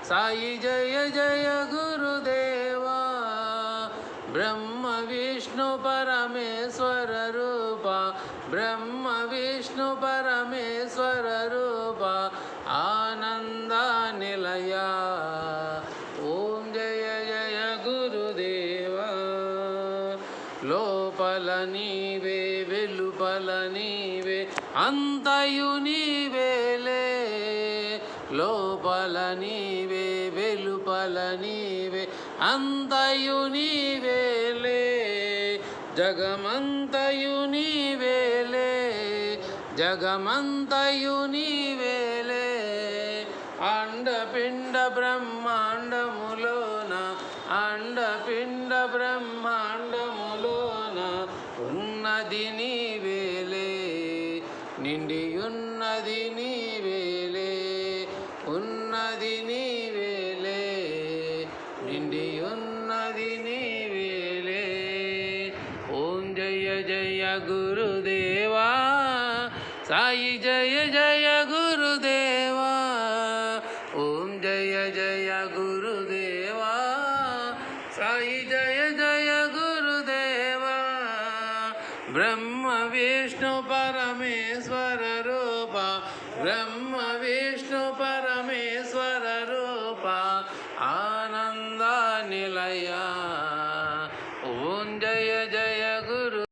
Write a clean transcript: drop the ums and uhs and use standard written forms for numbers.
సాయి జయ జయ గురుదేవా బ్రహ్మ విష్ణు పరమేశ్వర రూప బ్రహ్మ విష్ణు పరమేశ్వర రూప ఆనంద నిలయ ఓం జయ జయ గురుదేవా లోపల నీవే వెలుపల నీవే అంతయు నీవేలే లోపల నీవే వెలుపల నీవే అంతయు నీవేలే జగమంతయు నీవేలే జగమంతయు నీవేలే అండపిండ బ్రహ్మాండములోన అండపిండ బ్రహ్మాండములోన ఉన్నది నీవేలే నిండియున్నది నీవేలే ఉన్నది నీవేలే నిండియున్నది నీవేలే ఓం జయ జయ గురుదేవా సాయి జయ జయ గురుదేవా ఓం జయ జయ గురుదేవా సాయి జయ జయ గురుదేవా బ్రహ్మ విష్ణు పరమేశ్వర రూప బ్రహ్మ విష్ణు